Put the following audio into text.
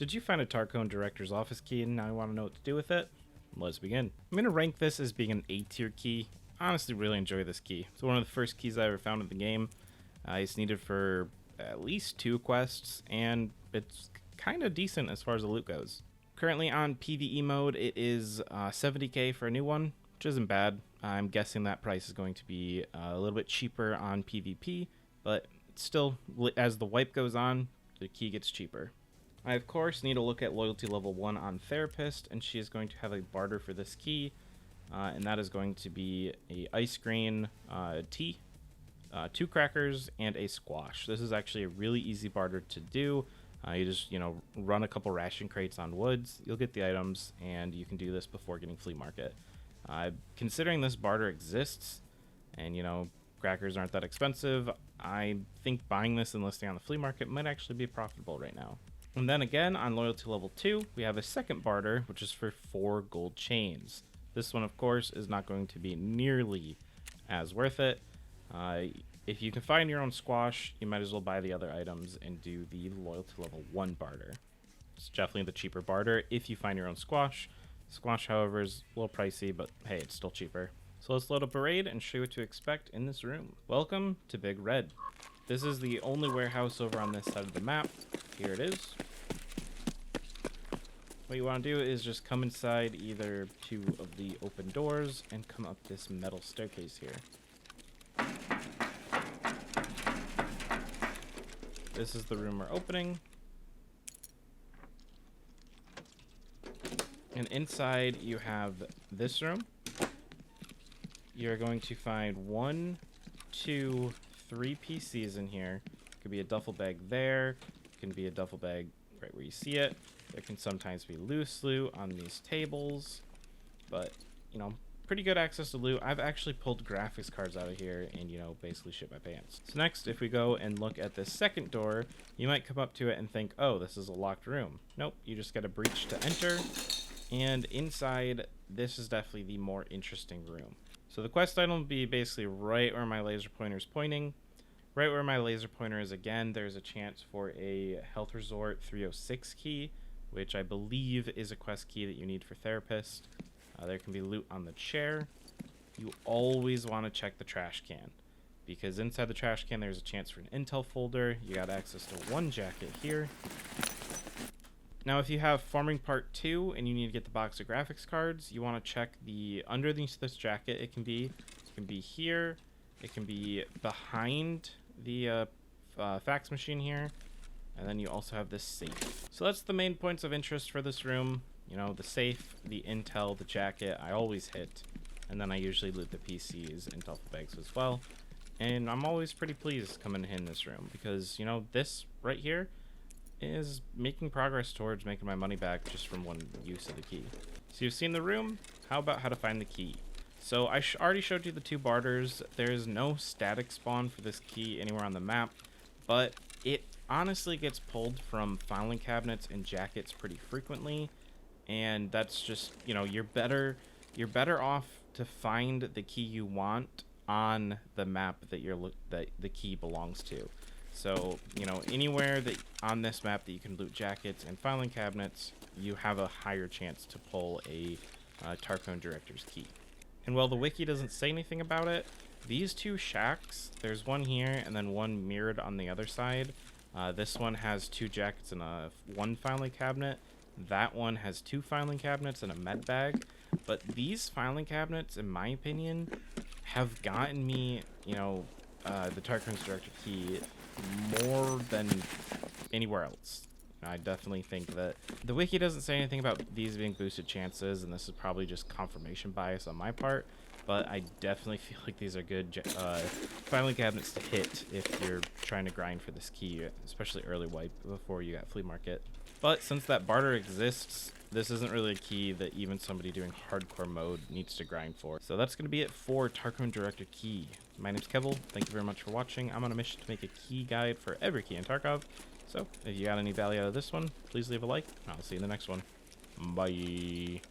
Did you find a Tarcone director's office key and now you want to know what to do with it? Let's begin. I'm going to rank this as being an A tier key. I honestly really enjoy this key. It's one of the first keys I ever found in the game. It's needed for at least 2 quests, and it's kind of decent as far as the loot goes. Currently on PvE mode, it is 70k for a new one, which isn't bad. I'm guessing that price is going to be a little bit cheaper on PvP, but still, as the wipe goes on, the key gets cheaper. I, of course, need to look at loyalty level 1 on Therapist, and she is going to have a barter for this key, and that is going to be a ice green tea, 2 crackers, and a squash. This is actually a really easy barter to do. You just, run a couple ration crates on woods, you'll get the items, and you can do this before getting flea market. Considering this barter exists, and, crackers aren't that expensive, I think buying this and listing on the flea market might actually be profitable right now. And then again, on loyalty level 2, we have a second barter, which is for 4 gold chains. This one, of course, is not going to be nearly as worth it. If you can find your own squash, you might as well buy the other items and do the loyalty level 1 barter. It's definitely the cheaper barter if you find your own squash. Squash, however, is a little pricey, but hey, it's still cheaper. So let's load up a raid and show you what to expect in this room. Welcome to Big Red. This is the only warehouse over on this side of the map. Here it is. What you want to do is just come inside either 2 of the open doors and come up this metal staircase here. This is the room we're opening. And inside you have this room. You're going to find 1, 2, 3 PCs in here. Could be a duffel bag there. Can be a duffel bag right where you see it. There can sometimes be loose loot on these tables, but pretty good access to loot. I've actually pulled graphics cards out of here and basically shit my pants. So next, if we go and look at this second door, you might come up to it and think, oh, this is a locked room. Nope, you just got a breach to enter, and inside this is definitely the more interesting room. So the quest item will be basically right where my laser pointer is pointing. Right where my laser pointer is again, there's a chance for a Health Resort 306 key, which I believe is a quest key that you need for Therapist. There can be loot on the chair. You always want to check the trash can, because inside the trash can there's a chance for an intel folder. You got access to 1 jacket here. Now if you have Farming Part 2 and you need to get the box of graphics cards, you want to check the underneath this jacket. It can be here, it can be behind the fax machine here, and then you also have this safe. So that's the main points of interest for this room. The safe, the intel, the jacket, I always hit. And then I usually loot the PCs and duffel bags as well. And I'm always pretty pleased coming in this room because, this right here is making progress towards making my money back just from 1 use of the key. So you've seen the room. How about how to find the key? So I already showed you the 2 barters. There is no static spawn for this key anywhere on the map, but it honestly gets pulled from filing cabinets and jackets pretty frequently. And that's just, you're better off to find the key you want on the map that the key belongs to. So, anywhere that on this map that you can loot jackets and filing cabinets, you have a higher chance to pull a Tarcone director's key. And while the wiki doesn't say anything about it, these 2 shacks, there's one here and then one mirrored on the other side. This one has 2 jackets and 1 filing cabinet. That one has 2 filing cabinets and a med bag, but these filing cabinets, in my opinion, have gotten me, the Tarcone's director key more than anywhere else. I definitely think that the wiki doesn't say anything about these being boosted chances, and this is probably just confirmation bias on my part, but I definitely feel like these are good filing cabinets to hit if you're trying to grind for this key, especially early wipe before you got flea market. But since that barter exists, this isn't really a key that even somebody doing hardcore mode needs to grind for. So that's going to be it for Tarcone Director Key. My name's Kevel. Thank you very much for watching. I'm on a mission to make a key guide for every key in Tarkov. So if you got any value out of this one, please leave a like, and I'll see you in the next one. Bye.